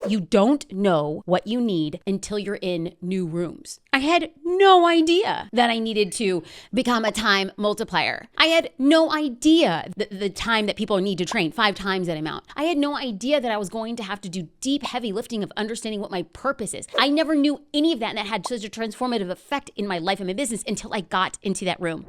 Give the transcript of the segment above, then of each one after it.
You don't know what you need until you're in new rooms. I had no idea that I needed to become a time multiplier. I had no idea the time that people need to train, 5 times that amount. I had no idea that I was going to have to do deep, heavy lifting of understanding what my purpose is. I never knew any of that, and that had such a transformative effect in my life and my business until I got into that room.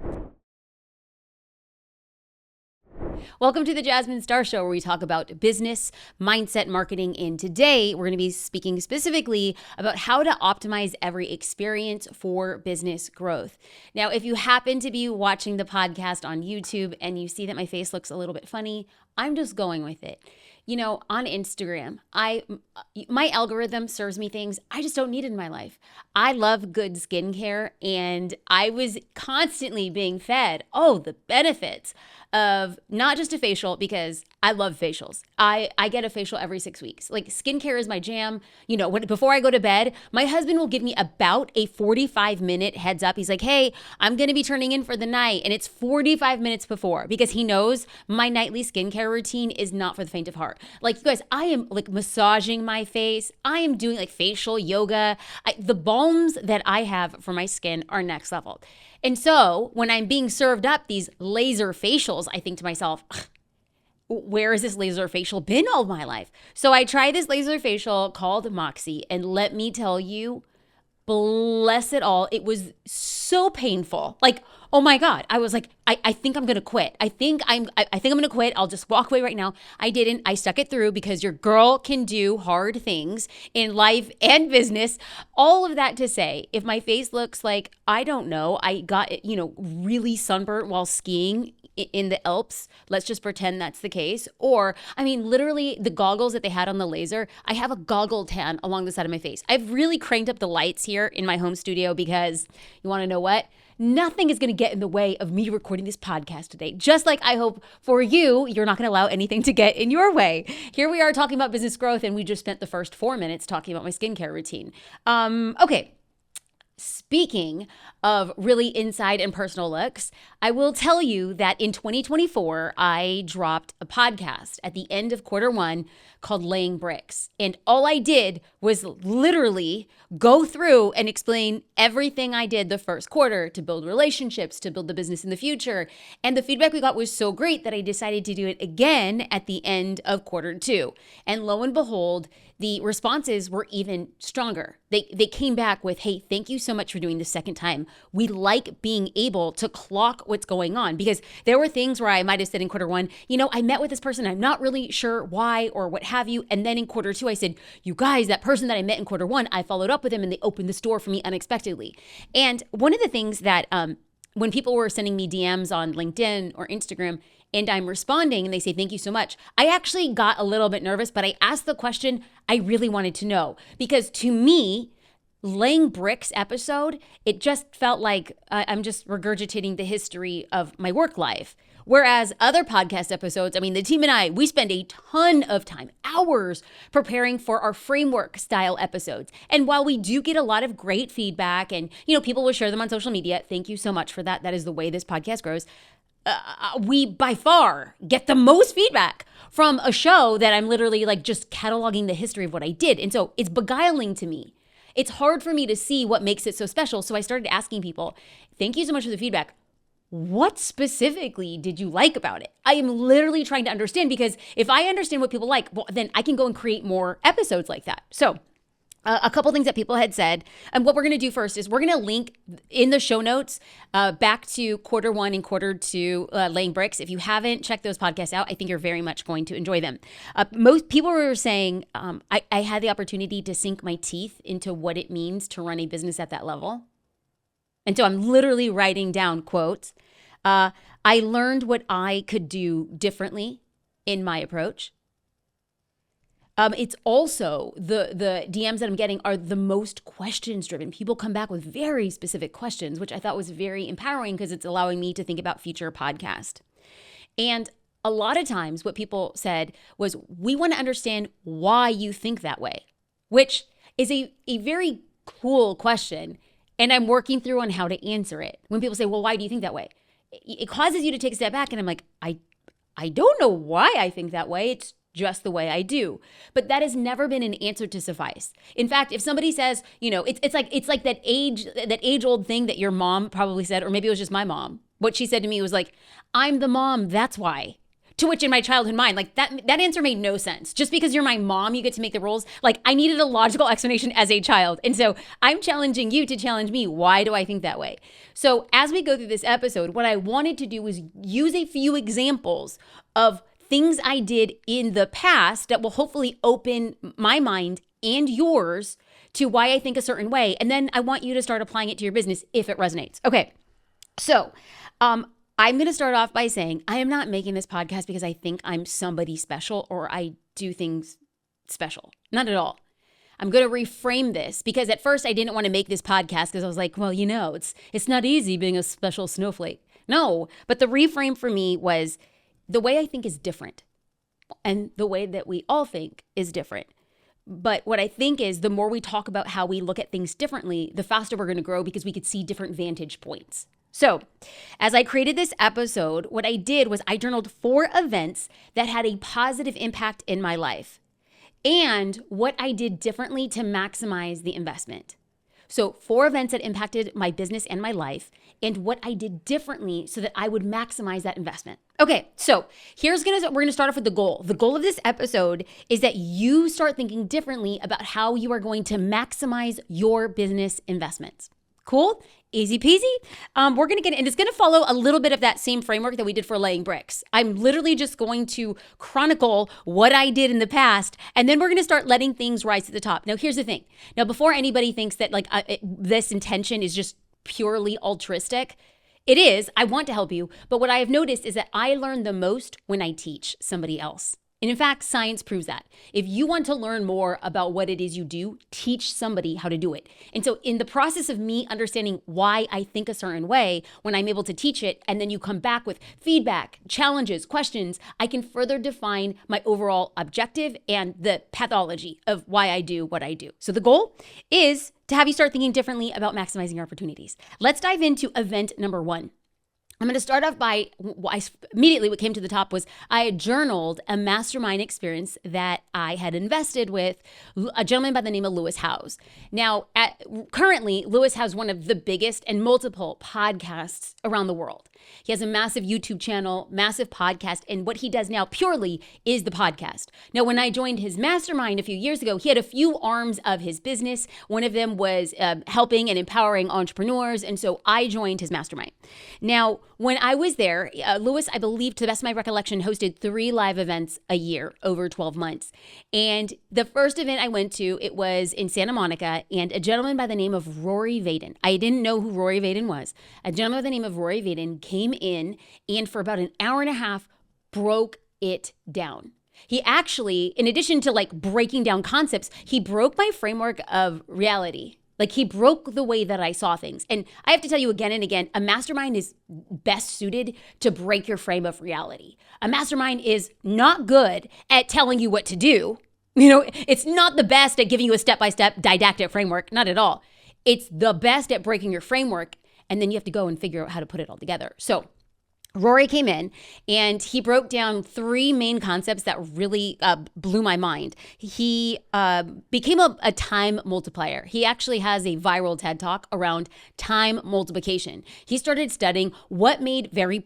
Welcome to the Jasmine Star Show, where we talk about business, mindset, marketing, and today we're going to be speaking specifically about how to optimize every experience for business growth. Now, if you happen to be watching the podcast on YouTube and you see that my face looks a little bit funny, I'm just going with it. You know, on Instagram, my algorithm serves me things I just don't need in my life. I love good skincare, and I was constantly being fed, the benefits of not just a facial, because I love facials. I get a facial every 6 weeks. Like, skincare is my jam. You know, before I go to bed, my husband will give me about a 45-minute heads up. He's like, hey, I'm going to be turning in for the night. And it's 45 minutes before, because he knows my nightly skincare routine is not for the faint of heart. Like, you guys, I am like massaging my face. I am doing like facial yoga. The balms that I have for my skin are next level. And so when I'm being served up these laser facials, I think to myself, where has this laser facial been all my life? So I tried this laser facial called Moxie, and let me tell you, bless it all, it was so painful. Like, oh my God. I was like, I think I'm going to quit. I think I'm going to quit. I'll just walk away right now. I didn't. I stuck it through, because your girl can do hard things in life and business. All of that to say, if my face looks like, I don't know, I got, really sunburnt while skiing in the Alps, let's just pretend that's the case. Or, I mean, literally the goggles that they had on the laser, I have a goggle tan along the side of my face. I've really cranked up the lights here in my home studio, because you want to know what? Nothing is going to get in the way of me recording this podcast today. Just like I hope for you, you're not going to allow anything to get in your way. Here we are talking about business growth, and we just spent the first 4 minutes talking about my skincare routine. Okay. Speaking of really inside and personal looks, I will tell you that in 2024, I dropped a podcast at the end of Q1 called Laying Bricks. And all I did was literally go through and explain everything I did the first quarter to build relationships, to build the business in the future. And the feedback we got was so great that I decided to do it again at the end of Q2. And lo and behold, the responses were even stronger. They came back with, hey, thank you so much for doing this second time. We like being able to clock what's going on, because there were things where I might have said in Q1, I met with this person, I'm not really sure why or what have you. And then in Q2, I said, you guys, that person that I met in Q1, I followed up with them and they opened this door for me unexpectedly. And one of the things that when people were sending me DMs on LinkedIn or Instagram, and I'm responding and they say, thank you so much, I actually got a little bit nervous, but I asked the question I really wanted to know. Because to me, Laying Bricks episode, it just felt like I'm just regurgitating the history of my work life. Whereas other podcast episodes, the team and I, we spend a ton of time, hours, preparing for our framework style episodes. And while we do get a lot of great feedback and, people will share them on social media, thank you so much for that. That is the way this podcast grows. We by far get the most feedback from a show that I'm literally like just cataloging the history of what I did. And so it's beguiling to me. It's hard for me to see what makes it so special. So I started asking people, thank you so much for the feedback. What specifically did you like about it? I am literally trying to understand, because if I understand what people like, well, then I can go and create more episodes like that. So a couple things that people had said. And what we're going to do first is we're going to link in the show notes back to Q1 and Q2 Laying Bricks. If you haven't checked those podcasts out, I think you're very much going to enjoy them. Most people were saying I had the opportunity to sink my teeth into what it means to run a business at that level. And so I'm literally writing down quotes. I learned what I could do differently in my approach. It's also the DMs that I'm getting are the most questions driven. People come back with very specific questions, which I thought was very empowering, because it's allowing me to think about future podcasts. And a lot of times what people said was, we want to understand why you think that way, which is a very cool question. And I'm working through on how to answer it. When people say, well, why do you think that way? It causes you to take a step back. And I'm like, I don't know why I think that way. It's just the way I do. But that has never been an answer to suffice. In fact, if somebody says, it's like that age old thing that your mom probably said, or maybe it was just my mom. What she said to me was like, I'm the mom, that's why. To which in my childhood mind, like that answer made no sense. Just because you're my mom, you get to make the rules. Like I needed a logical explanation as a child. And so I'm challenging you to challenge me. Why do I think that way? So as we go through this episode, what I wanted to do was use a few examples of things I did in the past that will hopefully open my mind and yours to why I think a certain way. And then I want you to start applying it to your business if it resonates. Okay. So, I'm going to start off by saying I am not making this podcast because I think I'm somebody special or I do things special. Not at all. I'm going to reframe this because at first I didn't want to make this podcast because I was like, well, it's not easy being a special snowflake. No, but the reframe for me was the way I think is different and the way that we all think is different. But what I think is the more we talk about how we look at things differently, the faster we're going to grow because we could see different vantage points. So as I created this episode, what I did was I journaled 4 events that had a positive impact in my life and what I did differently to maximize the investment. So 4 events that impacted my business and my life and what I did differently so that I would maximize that investment. Okay, so we're going to start off with the goal. The goal of this episode is that you start thinking differently about how you are going to maximize your business investments. Cool? Easy peasy. We're going to get, and it's going to follow a little bit of that same framework that we did for laying bricks. I'm literally just going to chronicle what I did in the past, and then we're going to start letting things rise to the top. Now, here's the thing. Now, before anybody thinks that this intention is just purely altruistic, it is. I want to help you. But what I have noticed is that I learn the most when I teach somebody else. And in fact, science proves that. If you want to learn more about what it is you do, teach somebody how to do it. And so in the process of me understanding why I think a certain way, when I'm able to teach it, and then you come back with feedback, challenges, questions, I can further define my overall objective and the pathology of why I do what I do. So the goal is to have you start thinking differently about maximizing your opportunities. Let's dive into event number 1. I'm going to start off by, immediately what came to the top was I had journaled a mastermind experience that I had invested with a gentleman by the name of Lewis Howes. Now, currently, Lewis has one of the biggest and multiple podcasts around the world. He has a massive YouTube channel, massive podcast, and what he does now purely is the podcast. Now, when I joined his mastermind a few years ago, he had a few arms of his business. One of them was helping and empowering entrepreneurs, and so I joined his mastermind. Now, when I was there, Lewis, I believe, to the best of my recollection, hosted 3 live events a year over 12 months. And the first event I went to, it was in Santa Monica, and a gentleman by the name of Rory Vaden. I didn't know who Rory Vaden was. A gentleman by the name of Rory Vaden came in and for about an hour and a half broke it down. He actually, in addition to breaking down concepts, he broke my framework of reality. He broke the way that I saw things. And I have to tell you again and again, a mastermind is best suited to break your frame of reality. A mastermind is not good at telling you what to do. It's not the best at giving you a step-by-step didactic framework, not at all. It's the best at breaking your framework, and then you have to go and figure out how to put it all together. So Rory came in and he broke down 3 main concepts that really blew my mind. He became a time multiplier. He actually has a viral TED Talk around time multiplication. He started studying what made very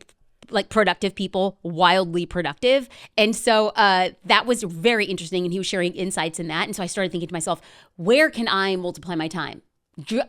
productive people wildly productive. And so that was very interesting. And he was sharing insights in that. And so I started thinking to myself, where can I multiply my time?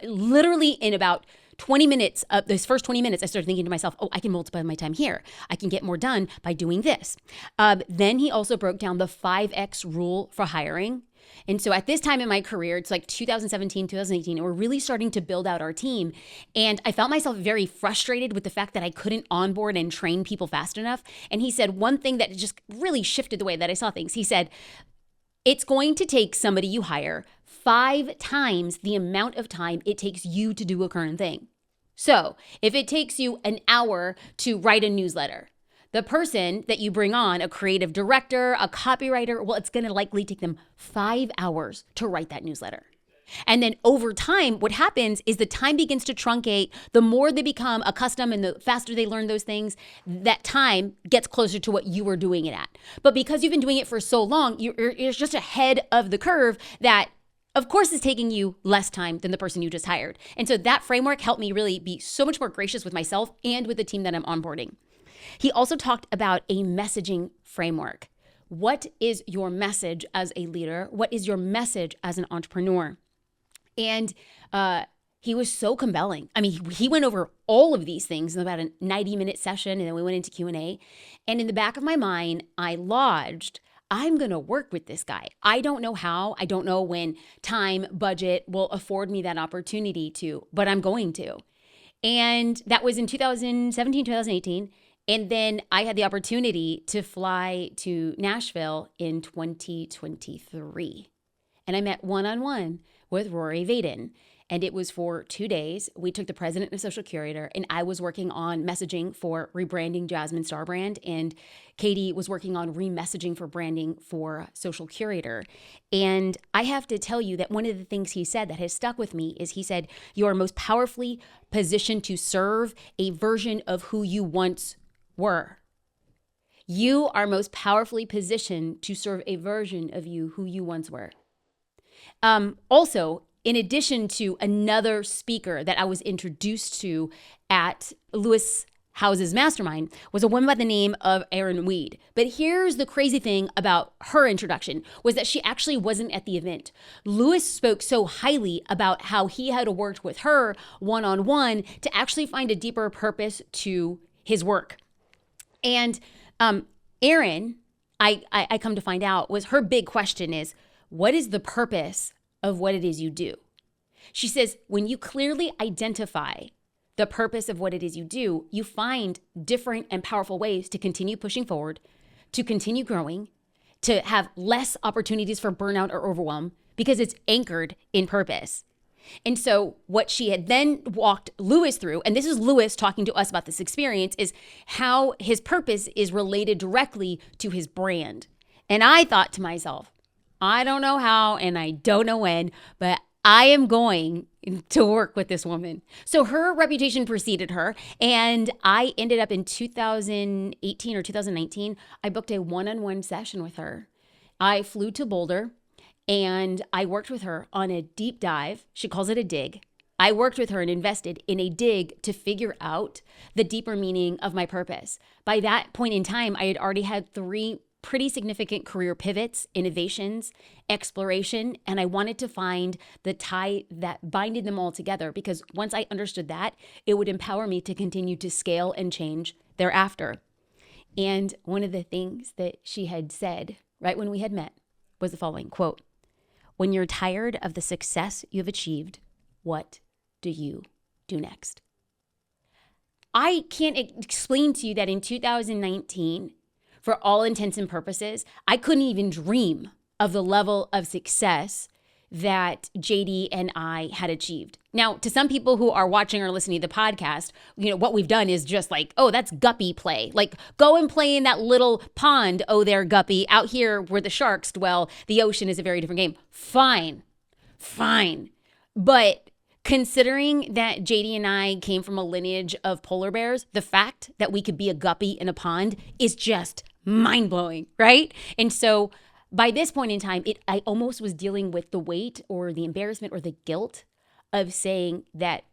Literally in about 20 minutes, those first 20 minutes, I started thinking to myself, I can multiply my time here. I can get more done by doing this. Then he also broke down the 5X rule for hiring. And so at this time in my career, it's 2017, 2018, and we're really starting to build out our team. And I felt myself very frustrated with the fact that I couldn't onboard and train people fast enough. And he said one thing that just really shifted the way that I saw things. He said, it's going to take somebody you hire 5 times the amount of time it takes you to do a current thing. So if it takes you an hour to write a newsletter, the person that you bring on, a creative director, a copywriter, well, it's going to likely take them 5 hours to write that newsletter. And then over time, what happens is the time begins to truncate. The more they become accustomed and the faster they learn those things, that time gets closer to what you were doing it at. But because you've been doing it for so long, you're just ahead of the curve that, of course, is taking you less time than the person you just hired. And so that framework helped me really be so much more gracious with myself and with the team that I'm onboarding. He also talked about a messaging framework. What is your message as a leader? What is your message as an entrepreneur? And he was so compelling. I mean, he went over all of these things in about a 90-minute session, and then we went into Q&A. And in the back of my mind, I lodged, I'm going to work with this guy. I don't know how. I don't know when time, budget will afford me that opportunity to, but I'm going to. And that was in 2017, 2018. And then I had the opportunity to fly to Nashville in 2023. And I met one-on-one with Rory Vaden. And it was for 2 days. We took the president and social curator, and I was working on messaging for rebranding Jasmine Star Brand, and Katie was working on remessaging for branding for social curator. And I have to tell you that one of the things he said that has stuck with me is he said, you are most powerfully positioned to serve a version of who you once were. You are most powerfully positioned to serve a version of you who you once were. Also, in addition to another speaker that I was introduced to at Lewis House's mastermind was a woman by the name of Erin Weed. But here's the crazy thing about her introduction was that she actually wasn't at the event. Lewis spoke so highly about how he had worked with her one-on-one to actually find a deeper purpose to his work. And Erin, I come to find out, was her big question is, what is the purpose of what it is you do? She says, when you clearly identify the purpose of what it is you do, you find different and powerful ways to continue pushing forward, to continue growing, to have less opportunities for burnout or overwhelm because it's anchored in purpose. And so what she had then walked Lewis through, and this is Lewis talking to us about this experience, is how his purpose is related directly to his brand. And I thought to myself, I don't know how and I don't know when, but I am going to work with this woman. So her reputation preceded her, and I ended up in 2018 or 2019, I booked a one-on-one session with her. I flew to Boulder, and I worked with her on a deep dive. She calls it a dig. I worked with her and invested in a dig to figure out the deeper meaning of my purpose. By that point in time, I had already had 3 pretty significant career pivots, innovations, exploration, and I wanted to find the tie that binded them all together because once I understood that, it would empower me to continue to scale and change thereafter. And one of the things that she had said right when we had met was the following quote, when you're tired of the success you've achieved, what do you do next? I can't explain to you that in 2019, for all intents and purposes, I couldn't even dream of the level of success that JD and I had achieved. Now, to some people who are watching or listening to the podcast, what we've done is just like, oh, that's guppy play. Like, go and play in that little pond, oh, there, guppy. Out here where the sharks dwell, the ocean is a very different game. Fine. But considering that JD and I came from a lineage of polar bears, the fact that we could be a guppy in a pond is just mind-blowing, right? And so by this point in time, I almost was dealing with the weight or the embarrassment or the guilt of saying that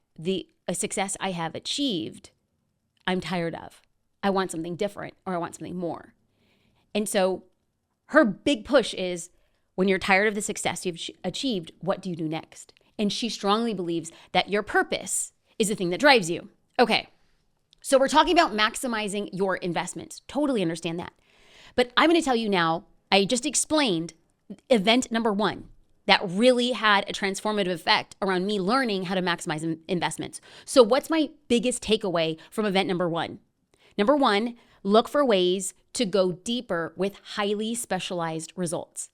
a success I have achieved, I'm tired of. I want something different or I want something more. And so her big push is when you're tired of the success you've achieved, what do you do next? And she strongly believes that your purpose is the thing that drives you. Okay, so we're talking about maximizing your investments. Totally understand that. But I'm going to tell you now, I just explained event number 1 that really had a transformative effect around me learning how to maximize investments. So what's my biggest takeaway from event number 1? Number 1, look for ways to go deeper with highly specialized results.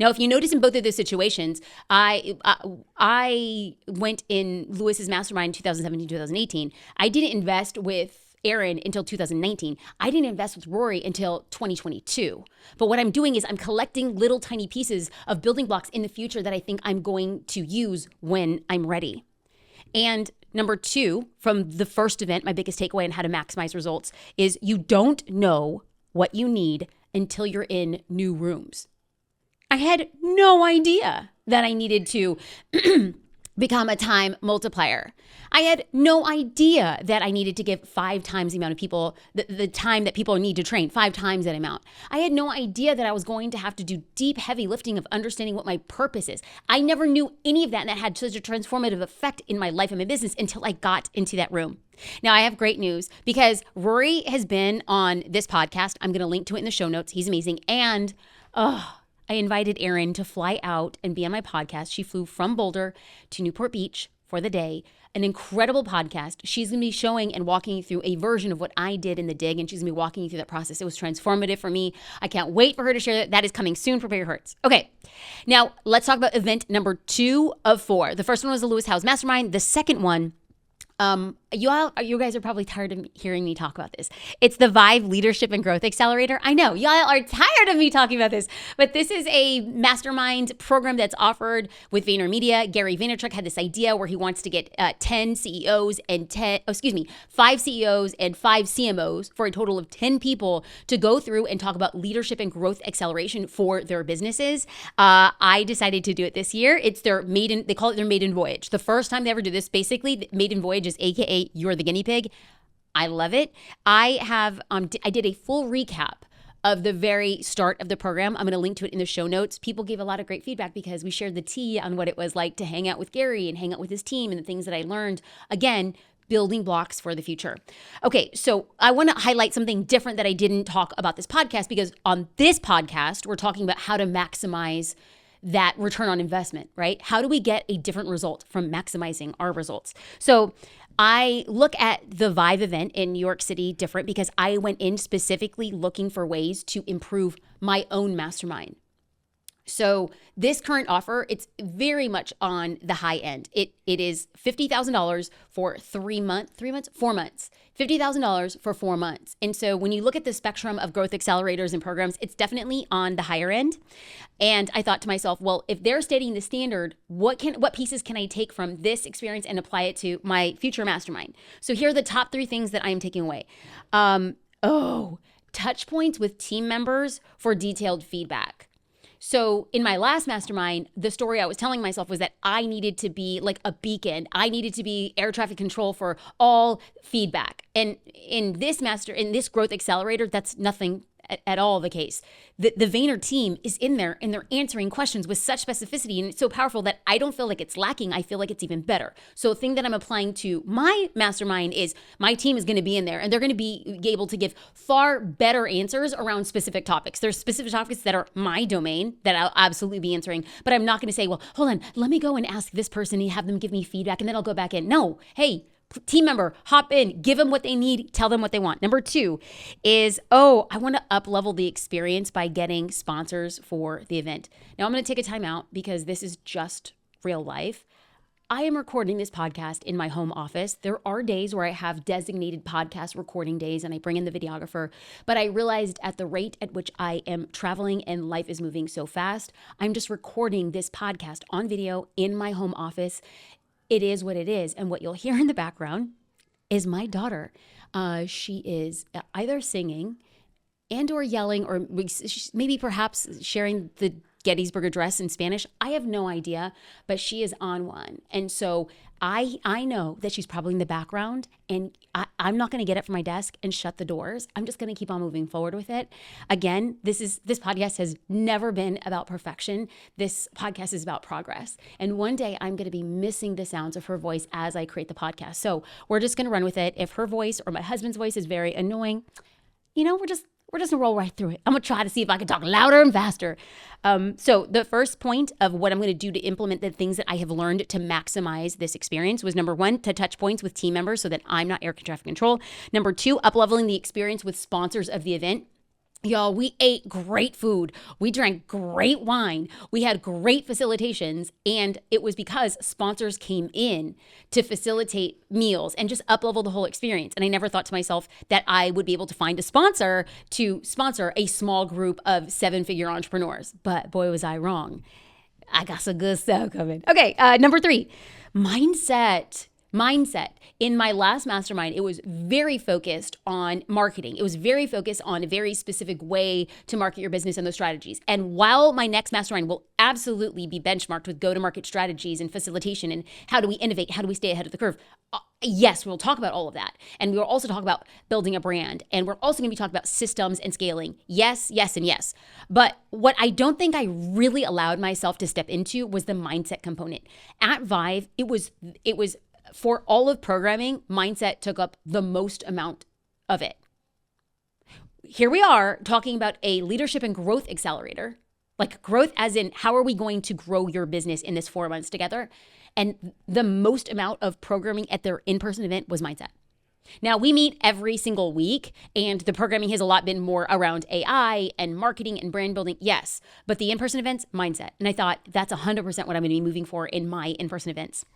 Now, if you notice in both of those situations, I went in Lewis's mastermind in 2017, 2018. I didn't invest with Aaron until 2019. I didn't invest with Rory until 2022. But what I'm doing is I'm collecting little tiny pieces of building blocks in the future that I think I'm going to use when I'm ready. And number 2, from the first event, my biggest takeaway on how to maximize results is you don't know what you need until you're in new rooms. I had no idea that I needed to become a time multiplier. I had no idea that I needed to give 5 times the amount of people, the time that people need to train, 5 times that amount. I had no idea that I was going to have to do deep, heavy lifting of understanding what my purpose is. I never knew any of that, and that had such a transformative effect in my life and my business until I got into that room. Now, I have great news because Rory has been on this podcast. I'm going to link to it in the show notes. He's amazing. And I invited Erin to fly out and be on my podcast. She flew from Boulder to Newport Beach for the day. An incredible podcast. She's going to be showing and walking you through a version of what I did in the dig, and she's going to be walking you through that process. It was transformative for me. I can't wait for her to share that. That is coming soon. Prepare your hearts. Okay, now let's talk about event number 2 of 4. The first one was the Lewis Howes Mastermind. The second one, you guys are probably tired of hearing me talk about this. It's the Vibe Leadership and Growth Accelerator. I know y'all are tired of me talking about this, but this is a mastermind program that's offered with VaynerMedia. Gary Vaynerchuk had this idea where he wants to get 5 CEOs and 5 CMOs for a total of 10 people to go through and talk about leadership and growth acceleration for their businesses. I decided to do it this year. It's their they call it their maiden voyage. The first time they ever do this, basically, the maiden voyage is AKA you're the guinea pig. I love it. I did a full recap of the very start of the program. I'm going to link to it in the show notes. People gave a lot of great feedback because we shared the tea on what it was like to hang out with Gary and hang out with his team and the things that I learned. Again, building blocks for the future. Okay, so I want to highlight something different that I didn't talk about this podcast, because on this podcast, we're talking about how to maximize that return on investment, right? How do we get a different result from maximizing our results? So I look at the Vive event in New York City different because I went in specifically looking for ways to improve my own mastermind. So this current offer, it's very much on the high end. It is $50,000 for 4 months, $50,000 for 4 months. And so when you look at the spectrum of growth accelerators and programs, it's definitely on the higher end. And I thought to myself, well, if they're stating the standard, what pieces can I take from this experience and apply it to my future mastermind? So here are the top 3 things that I am taking away. Touch points with team members for detailed feedback. So in my last mastermind, the story I was telling myself was that I needed to be like a beacon. I needed to be air traffic control for all feedback. And in this growth accelerator, that's nothing at all the case. The Vayner team is in there and they're answering questions with such specificity, and it's so powerful that I don't feel like it's lacking. I feel like it's even better. So the thing that I'm applying to my mastermind is my team is going to be in there and they're going to be able to give far better answers around specific topics. There's specific topics that are my domain that I'll absolutely be answering, but I'm not going to say, well, hold on, let me go and ask this person and have them give me feedback and then I'll go back in. No, hey, team member, hop in, give them what they need, tell them what they want. Number 2 is, I want to up-level the experience by getting sponsors for the event. Now I'm going to take a time out because this is just real life. I am recording this podcast in my home office. There are days where I have designated podcast recording days and I bring in the videographer, but I realized at the rate at which I am traveling and life is moving so fast, I'm just recording this podcast on video in my home office. It is what it is. And what you'll hear in the background is my daughter. She is either singing and or yelling or maybe perhaps sharing the Gettysburg Address in Spanish. I have no idea, but she is on one. And so I know that she's probably in the background, and I'm not going to get up from my desk and shut the doors. I'm just going to keep on moving forward with it. Again, this podcast has never been about perfection. This podcast is about progress. And one day I'm going to be missing the sounds of her voice as I create the podcast. So we're just going to run with it. If her voice or my husband's voice is very annoying, we're just going to roll right through it. I'm going to try to see if I can talk louder and faster. So the first point of what I'm going to do to implement the things that I have learned to maximize this experience was, number 1, to touch points with team members so that I'm not air traffic control. Number 2, up-leveling the experience with sponsors of the event. Y'all, we ate great food. We drank great wine. We had great facilitations. And it was because sponsors came in to facilitate meals and just up-level the whole experience. And I never thought to myself that I would be able to find a sponsor to sponsor a small group of 7-figure entrepreneurs. But boy, was I wrong. I got some good stuff coming. Okay, number 3, mindset. In my last mastermind, it was very focused on marketing. It was very focused on a very specific way to market your business and those strategies. And while my next mastermind will absolutely be benchmarked with go-to-market strategies and facilitation and how do we innovate, how do we stay ahead of the curve, yes, we'll talk about all of that. And we will also talk about building a brand. And we're also going to be talking about systems and scaling. Yes, yes, and yes. But what I don't think I really allowed myself to step into was the mindset component. At Vive, it was for all of programming, mindset took up the most amount of it. Here we are talking about a leadership and growth accelerator, like growth as in how are we going to grow your business in this 4 months together? And the most amount of programming at their in-person event was mindset. Now, we meet every single week, and the programming has a lot been more around AI and marketing and brand building, yes. But the in-person events, mindset. And I thought that's 100% what I'm going to be moving for in my in-person events.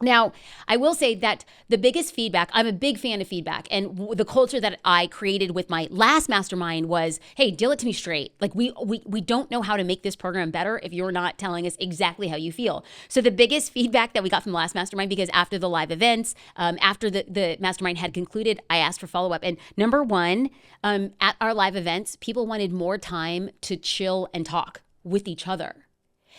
Now, I will say that the biggest feedback, I'm a big fan of feedback, and the culture that I created with my last mastermind was, hey, deal it to me straight. Like we don't know how to make this program better if you're not telling us exactly how you feel. So the biggest feedback that we got from the last mastermind, because after the live events, after the mastermind had concluded, I asked for follow-up. And number 1, at our live events, people wanted more time to chill and talk with each other.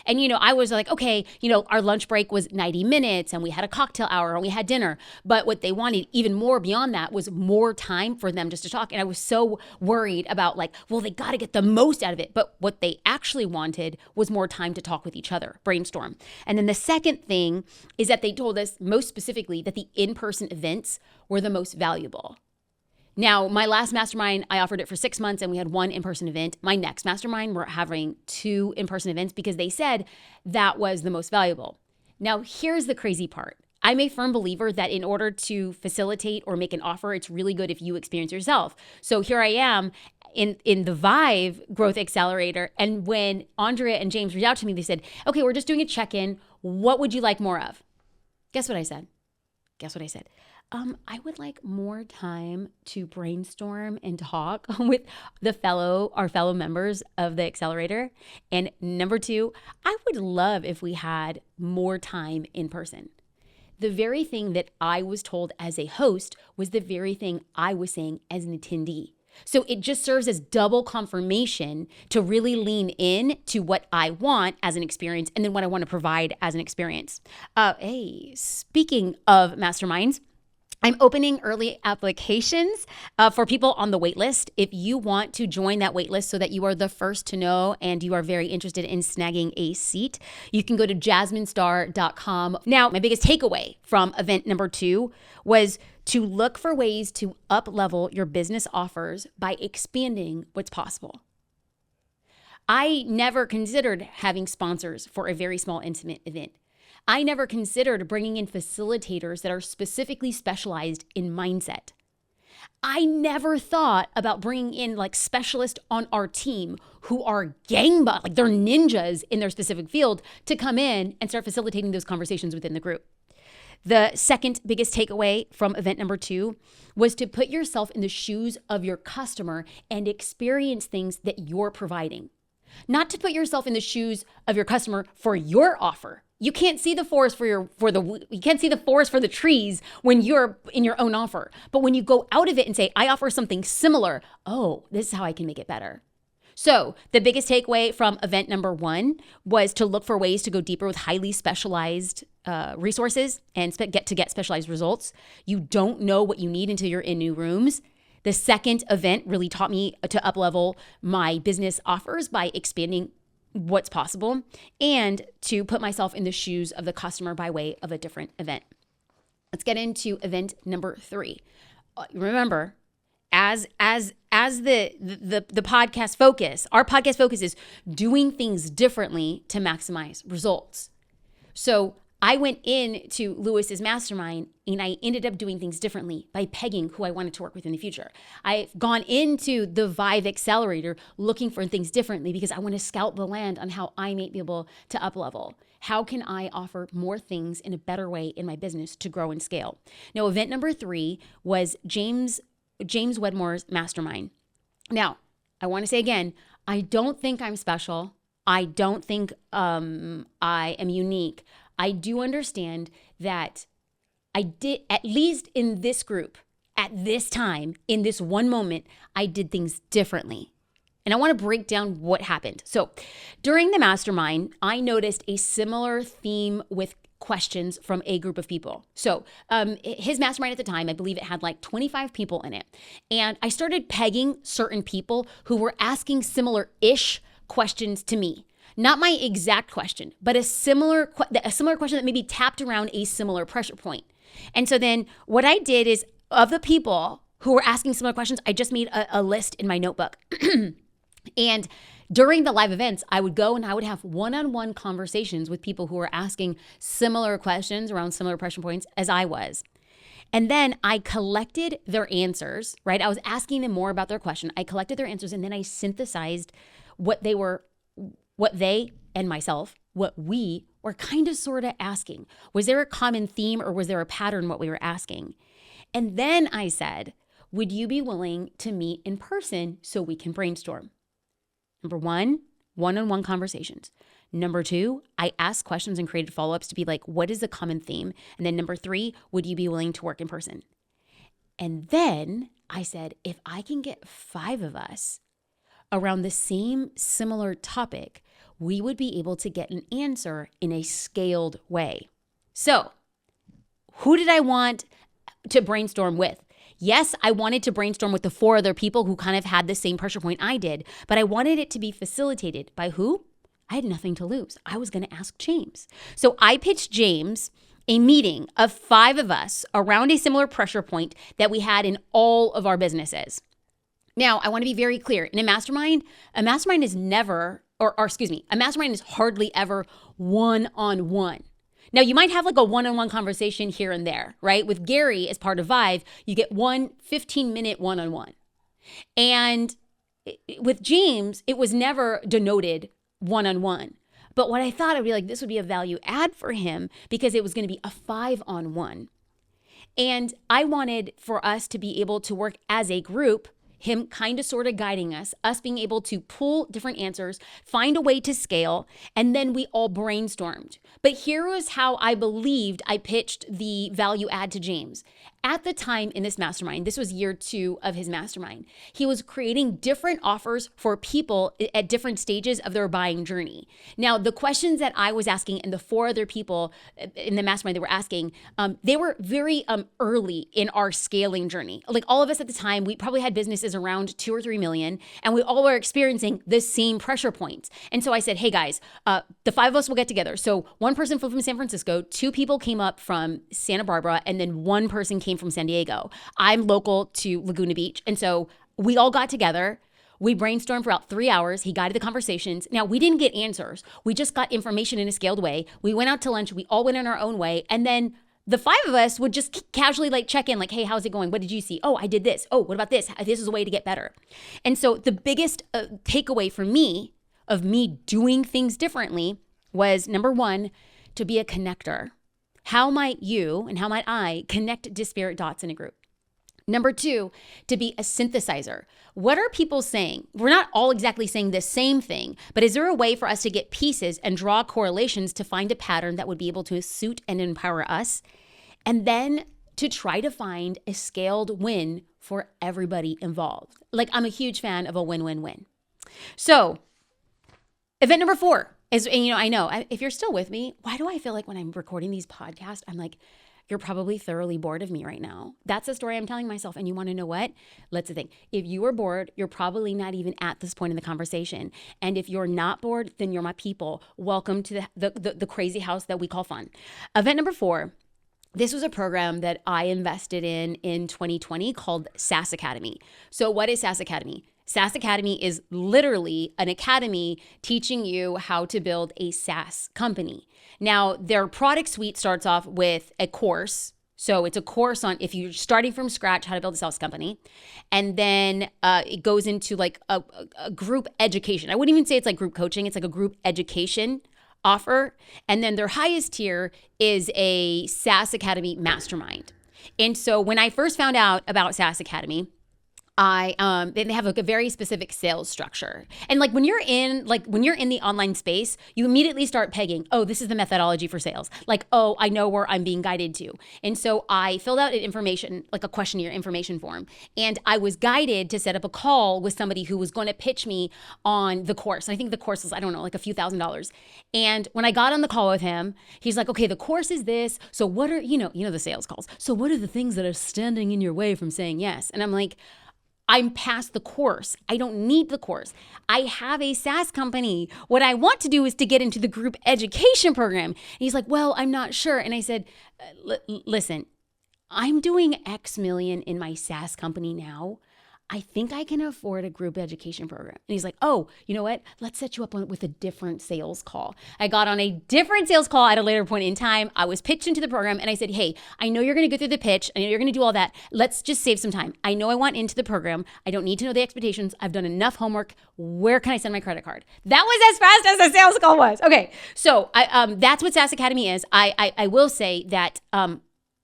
And, I was like, okay, our lunch break was 90 minutes and we had a cocktail hour and we had dinner. But what they wanted even more beyond that was more time for them just to talk. And I was so worried about they got to get the most out of it. But what they actually wanted was more time to talk with each other, brainstorm. And then the second thing is that they told us most specifically that the in-person events were the most valuable. Now, my last mastermind, I offered it for 6 months and we had 1 in-person event. My next mastermind, we're having 2 in-person events because they said that was the most valuable. Now, here's the crazy part. I'm a firm believer that in order to facilitate or make an offer, it's really good if you experience yourself. So here I am in the Vive Growth Accelerator. And when Andrea and James reached out to me, they said, okay, we're just doing a check-in. What would you like more of? Guess what I said? I would like more time to brainstorm and talk with our fellow members of the accelerator. And number 2, I would love if we had more time in person. The very thing that I was told as a host was the very thing I was saying as an attendee. So it just serves as double confirmation to really lean in to what I want as an experience and then what I want to provide as an experience. Hey, speaking of masterminds, I'm opening early applications for people on the wait list. If you want to join that wait list so that you are the first to know and you are very interested in snagging a seat, you can go to jasminestar.com. Now, my biggest takeaway from event number 2 was to look for ways to up-level your business offers by expanding what's possible. I never considered having sponsors for a very small, intimate event. I never considered bringing in facilitators that are specifically specialized in mindset. I never thought about bringing in specialists on our team who are gangbusters, they're ninjas in their specific field, to come in and start facilitating those conversations within the group. The second biggest takeaway from event number 2 was to put yourself in the shoes of your customer and experience things that you're providing. Not to put yourself in the shoes of your customer for your offer. You can't see the forest you can't see the forest for the trees when you're in your own offer. But when you go out of it and say, I offer something similar, oh, this is how I can make it better. So the biggest takeaway from event number 1 was to look for ways to go deeper with highly specialized resources and get specialized results. You don't know what you need until you're in new rooms. The second event really taught me to up-level my business offers by expanding what's possible and to put myself in the shoes of the customer by way of a different event. Let's get into event number 3. Remember, as the podcast focus, our podcast focus is doing things differently to maximize results. So I went into Lewis's mastermind and I ended up doing things differently by pegging who I wanted to work with in the future. I've gone into the Vive Accelerator looking for things differently because I want to scout the land on how I may be able to up level. How can I offer more things in a better way in my business to grow and scale? Now, event number 3 was James Wedmore's mastermind. Now, I want to say again, I don't think I'm special. I don't think I am unique. I do understand that I did, at least in this group, at this time, in this one moment, I did things differently. And I want to break down what happened. So during the mastermind, I noticed a similar theme with questions from a group of people. So his mastermind at the time, I believe it had like 25 people in it. And I started pegging certain people who were asking similar-ish questions to me. Not my exact question, but a similar question that maybe tapped around a similar pressure point. And so then what I did is, of the people who were asking similar questions, I just made a list in my notebook. And during the live events, I would go and I would have one-on-one conversations with people who were asking similar questions around similar pressure points as I was. And then I collected their answers, right? I was asking them more about their question. I collected their answers and then I synthesized what they and myself, what we were kind of sort of asking. Was there a common theme or was there a pattern what we were asking? And then I said, would you be willing to meet in person so we can brainstorm? Number 1, one-on-one conversations. Number 2, I asked questions and created follow-ups to be like, what is the common theme? And then number 3, would you be willing to work in person? And then I said, if I can get 5 of us around the same similar topic, we would be able to get an answer in a scaled way. So, who did I want to brainstorm with? Yes, I wanted to brainstorm with the 4 other people who kind of had the same pressure point I did, but I wanted it to be facilitated by who? I had nothing to lose. I was going to ask James. So I pitched James a meeting of 5 of us around a similar pressure point that we had in all of our businesses. Now, I want to be very clear. In a mastermind is never, a mastermind is hardly ever one-on-one. Now, you might have like a one-on-one conversation here and there, right? With Gary as part of Vive, you get one 15-minute one-on-one. And with James, it was never denoted one-on-one. But what I thought, I'd be like, this would be a value add for him because it was going to be a 5-on-1. And I wanted for us to be able to work as a group, him kind of sort of guiding us being able to pull different answers, find a way to scale, and then we all brainstormed. But here was how I believed I pitched the value add to James. At the time in this mastermind, this was year 2 of his mastermind, he was creating different offers for people at different stages of their buying journey. Now, the questions that I was asking and the 4 other people in the mastermind they were asking, they were very early in our scaling journey. Like all of us at the time, we probably had businesses around 2 or 3 million, and we all were experiencing the same pressure points. And so I said, hey guys, the 5 of us will get together. So 1 person flew from San Francisco, 2 people came up from Santa Barbara, and then 1 person came from San Diego. I'm local to Laguna Beach. And so we all got together. We brainstormed for about 3 hours. He guided the conversations. Now, we didn't get answers. We just got information in a scaled way. We went out to lunch. We all went in our own way. And then the 5 of us would just casually like check in, like, hey, how's it going? What did you see? Oh, I did this. Oh, what about this? This is a way to get better. And so the biggest takeaway for me of me doing things differently was, number 1, to be a connector. How might you and how might I connect disparate dots in a group? Number 2, to be a synthesizer. What are people saying? We're not all exactly saying the same thing, but is there a way for us to get pieces and draw correlations to find a pattern that would be able to suit and empower us? And then to try to find a scaled win for everybody involved. Like, I'm a huge fan of a win-win-win. So, event number 4 is, and I know if you're still with me, why do I feel like when I'm recording these podcasts, I'm like, you're probably thoroughly bored of me right now. That's the story I'm telling myself. And you want to know what? Let's think. If you are bored, you're probably not even at this point in the conversation. And if you're not bored, then you're my people. Welcome to the crazy house that we call fun. Event number 4. This was a program that I invested in 2020 called SAS Academy. So what is SAS Academy? SAS Academy is literally an academy teaching you how to build a SaaS company. Now, their product suite starts off with a course. So it's a course on, if you're starting from scratch, how to build a sales company. And then it goes into like a group education. I wouldn't even say it's like group coaching. It's like a group education offer. And then their highest tier is a SAS Academy mastermind. And so when I first found out about SAS Academy, they have like a very specific sales structure. And like when you're in the online space, you immediately start pegging, oh, this is the methodology for sales. Like, oh, I know where I'm being guided to. And so I filled out an information, like a questionnaire information form. And I was guided to set up a call with somebody who was going to pitch me on the course. I think the course was, I don't know, like a few $1,000s. And when I got on the call with him, he's like, okay, the course is this. So what are, you know the sales calls. So what are the things that are standing in your way from saying yes? And I'm like, I'm past the course. I don't need the course. I have a SaaS company. What I want to do is to get into the group education program. And he's like, well, I'm not sure. And I said, listen, I'm doing X million in my SaaS company now. I think I can afford a group education program. And he's like, oh, you know what? Let's set you up with a different sales call. I got on a different sales call at a later point in time. I was pitched into the program and I said, hey, I know you're going to go through the pitch. I know you're going to do all that. Let's just save some time. I know I want into the program. I don't need to know the expectations. I've done enough homework. Where can I send my credit card? That was as fast as the sales call was. Okay. So that's what SAS Academy is. I will say that,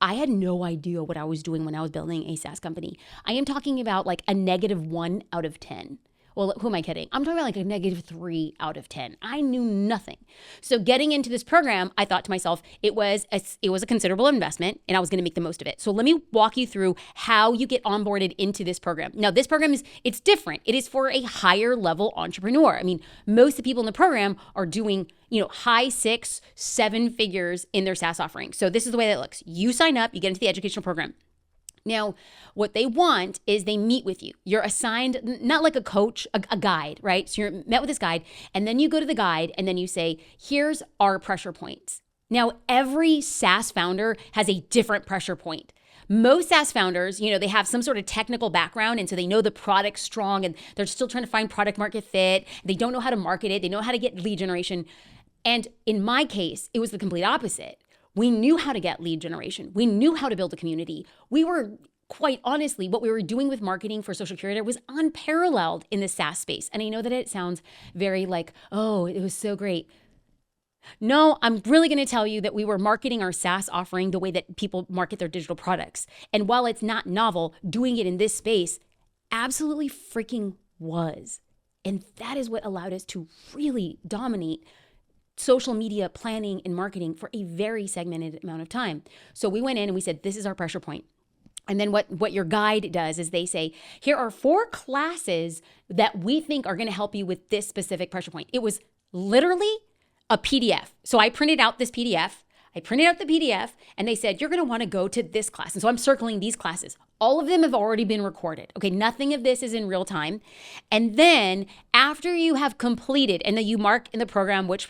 I had no idea what I was doing when I was building a SaaS company. I am talking about like a -1 out of 10. Well, who am I kidding? I'm talking about like a -3 out of 10. I knew nothing. So getting into this program, I thought to myself, it was a considerable investment and I was going to make the most of it. So let me walk you through how you get onboarded into this program. Now, this program it's different. It is for a higher level entrepreneur. I mean, most of the people in the program are doing high 6, 7 figures in their SaaS offering. So this is the way that it looks. You sign up, you get into the educational program. Now, what they want is they meet with you. You're assigned, not like a coach, a guide, right? So you're met with this guide, and then you go to the guide, and then you say, here's our pressure points. Now, every SaaS founder has a different pressure point. Most SaaS founders, they have some sort of technical background, and so they know the product's strong, and they're still trying to find product market fit. They don't know how to market it. They know how to get lead generation. And in my case, it was the complete opposite. We knew how to get lead generation. We knew how to build a community. We were, quite honestly, what we were doing with marketing for social curator was unparalleled in the SaaS space. And I know that it sounds very like, oh, it was so great. No, I'm really going to tell you that we were marketing our SaaS offering the way that people market their digital products. And while it's not novel, doing it in this space absolutely freaking was. And that is what allowed us to really dominate social media planning and marketing for a very segmented amount of time. So we went in and we said, this is our pressure point. And then what your guide does is they say, here are 4 classes that we think are going to help you with this specific pressure point. It was literally a PDF. So I printed out this PDF. I printed out the PDF and they said, you're going to want to go to this class. And so I'm circling these classes. All of them have already been recorded. Okay, nothing of this is in real time. And then after you have completed, and then you mark in the program which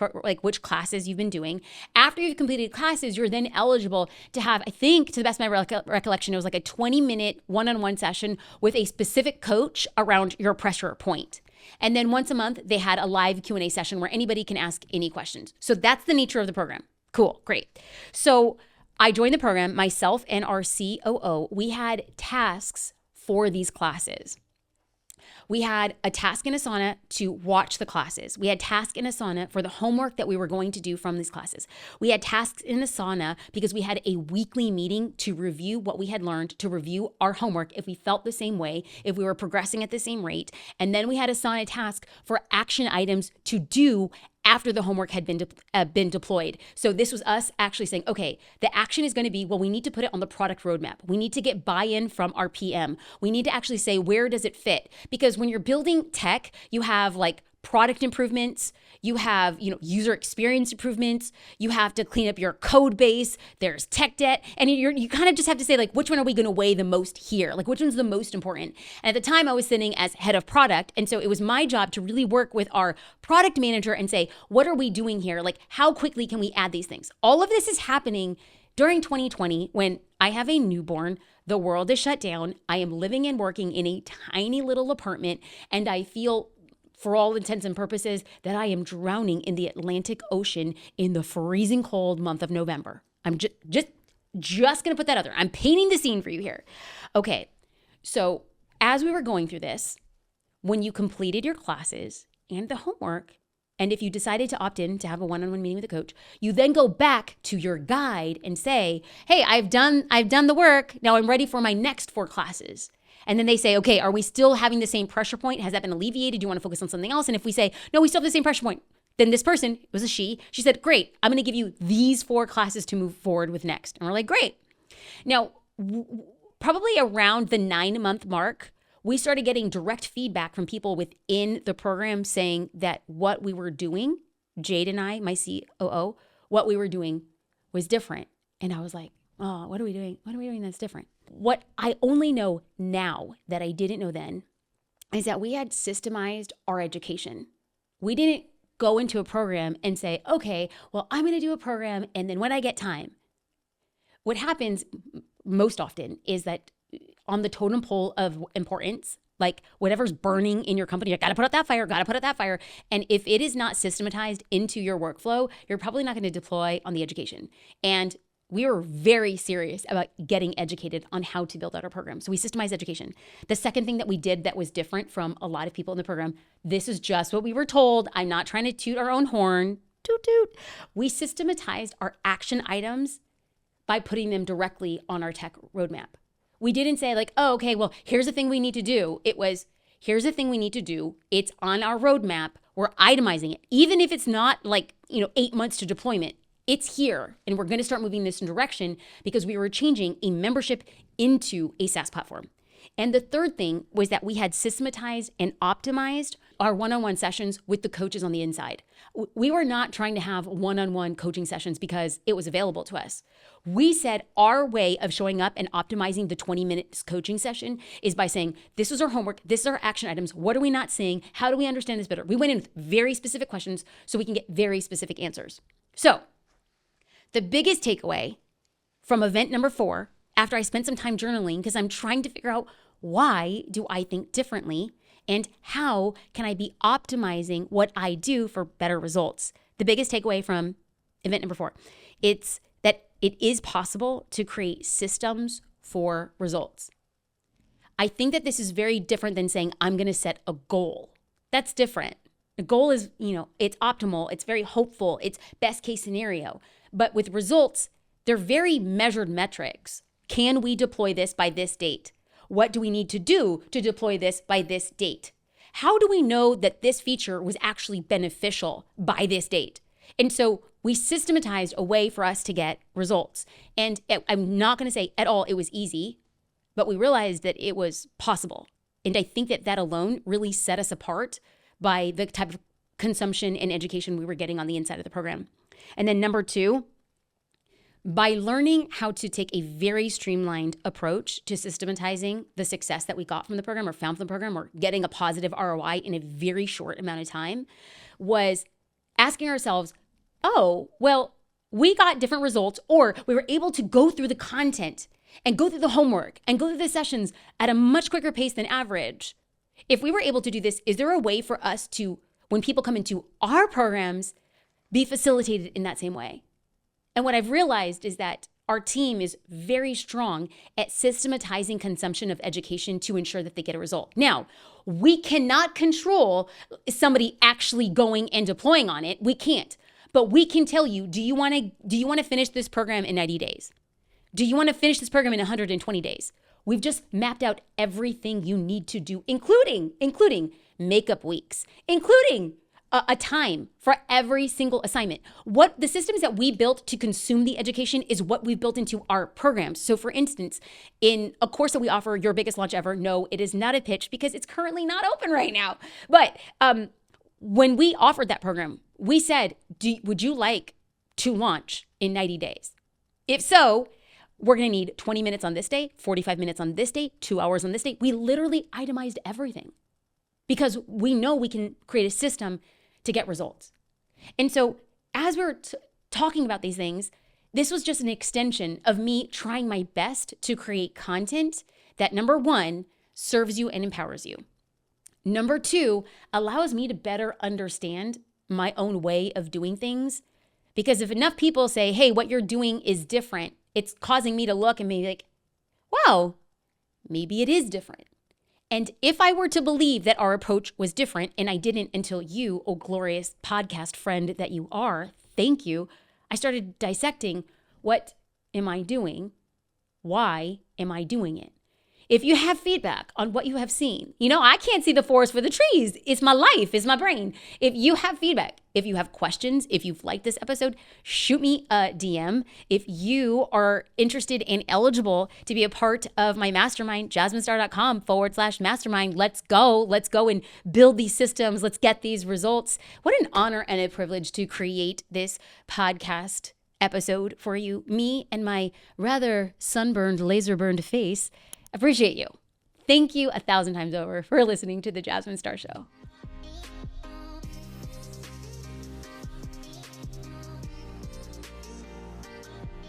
classes you've been doing. After you've completed classes, you're then eligible to have, I think, to the best of my recollection, it was like a 20-minute one-on-one session with a specific coach around your pressure point. And then once a month, they had a live Q&A session where anybody can ask any questions. So that's the nature of the program. Cool, great. So I joined the program, myself and our COO. We had tasks for these classes. We had a task in Sauna to watch the classes. We had task in Sauna for the homework that we were going to do from these classes. We had tasks in Sauna because we had a weekly meeting to review what we had learned, to review our homework if we felt the same way, if we were progressing at the same rate. And then we had a Sauna task for action items to do after the homework had been deployed. So this was us actually saying, okay, the action is going to be, well, we need to put it on the product roadmap. We need to get buy-in from our PM. We need to actually say, where does it fit? Because when you're building tech, you have like product improvements, you have, user experience improvements, you have to clean up your code base, there's tech debt, and you kind of just have to say, like, which one are we going to weigh the most here? Like, which one's the most important? And at the time, I was sitting as head of product, and so it was my job to really work with our product manager and say, what are we doing here? Like, how quickly can we add these things? All of this is happening during 2020 when I have a newborn, the world is shut down, I am living and working in a tiny little apartment, and I feel for all intents and purposes, that I am drowning in the Atlantic Ocean in the freezing cold month of November. I'm just going to put that out there. I'm painting the scene for you here. Okay, so as we were going through this, when you completed your classes and the homework, and if you decided to opt in to have a one-on-one meeting with a coach, you then go back to your guide and say, hey, I've done the work. Now I'm ready for my next 4 classes. And then they say, okay, are we still having the same pressure point? Has that been alleviated? Do you want to focus on something else? And if we say, no, we still have the same pressure point, then this person, it was a she said, great, I'm going to give you these 4 classes to move forward with next. And we're like, great. Now, probably around the 9-month mark, we started getting direct feedback from people within the program saying that what we were doing, Jade and I, my COO, what we were doing was different. And I was like, oh, what are we doing? What are we doing that's different? What I only know now that I didn't know then is that we had systemized our education. We didn't go into a program and say, okay, well, I'm going to do a program, and then when I get time. What happens most often is that on the totem pole of importance, like whatever's burning in your company, you got to put out that fire. And if it is not systematized into your workflow, you're probably not going to deploy on the education. And we were very serious about getting educated on how to build out our program. So we systemized education. The second thing that we did that was different from a lot of people in the program, this is just what we were told. I'm not trying to toot our own horn. Toot, toot. We systematized our action items by putting them directly on our tech roadmap. We didn't say like, oh, okay, well, here's the thing we need to do. It was, here's the thing we need to do. It's on our roadmap. We're itemizing it. Even if it's not like, 8 months to deployment, it's here. And we're going to start moving this in direction because we were changing a membership into a SaaS platform. And the third thing was that we had systematized and optimized our one-on-one sessions with the coaches on the inside. We were not trying to have one-on-one coaching sessions because it was available to us. We said our way of showing up and optimizing the 20 minutes coaching session is by saying, this is our homework, this is our action items, what are we not seeing, how do we understand this better? We went in with very specific questions so we can get very specific answers. So the biggest takeaway from event number 4, after I spent some time journaling, because I'm trying to figure out why do I think differently and how can I be optimizing what I do for better results. The biggest takeaway from event number 4, it's that it is possible to create systems for results. I think that this is very different than saying I'm going to set a goal. That's different. The goal is, it's optimal, it's very hopeful, it's best case scenario. But with results, they're very measured metrics. Can we deploy this by this date? What do we need to do to deploy this by this date? How do we know that this feature was actually beneficial by this date? And so we systematized a way for us to get results. And I'm not going to say at all it was easy, but we realized that it was possible. And I think that alone really set us apart by the type of consumption and education we were getting on the inside of the program. And then number 2, by learning how to take a very streamlined approach to systematizing the success that we got from the program or found from the program or getting a positive ROI in a very short amount of time, was asking ourselves, oh, well, we got different results, or we were able to go through the content and go through the homework and go through the sessions at a much quicker pace than average. If we were able to do this, is there a way for us to, when people come into our programs, be facilitated in that same way? And what I've realized is that our team is very strong at systematizing consumption of education to ensure that they get a result. Now, we cannot control somebody actually going and deploying on it. We can't. But we can tell you, do you want to finish this program in 90 days? Do you want to finish this program in 120 days? We've just mapped out everything you need to do, including makeup weeks, including a time for every single assignment. What the systems that we built to consume the education is what we've built into our programs. So for instance, in a course that we offer, Your Biggest Launch Ever, no, it is not a pitch because it's currently not open right now. But when we offered that program, we said, would you like to launch in 90 days? If so, we're going to need 20 minutes on this day, 45 minutes on this day, 2 hours on this day. We literally itemized everything because we know we can create a system to get results. And so as we're talking about these things, this was just an extension of me trying my best to create content that, number 1, serves you and empowers you. Number two, allows me to better understand my own way of doing things. Because if enough people say, hey, what you're doing is different, it's causing me to look and be like, wow, maybe it is different. And if I were to believe that our approach was different, and I didn't until you, oh glorious podcast friend that you are, thank you, I started dissecting, what am I doing? Why am I doing it? If you have feedback on what you have seen, I can't see the forest for the trees. It's my life, it's my brain. If you have feedback, if you have questions, if you've liked this episode, shoot me a DM. If you are interested and eligible to be a part of my mastermind, jasminestar.com/mastermind, let's go and build these systems. Let's get these results. What an honor and a privilege to create this podcast episode for you, me and my rather sunburned, laser burned face. Appreciate you. Thank you 1,000 times over for listening to The Jasmine Star Show.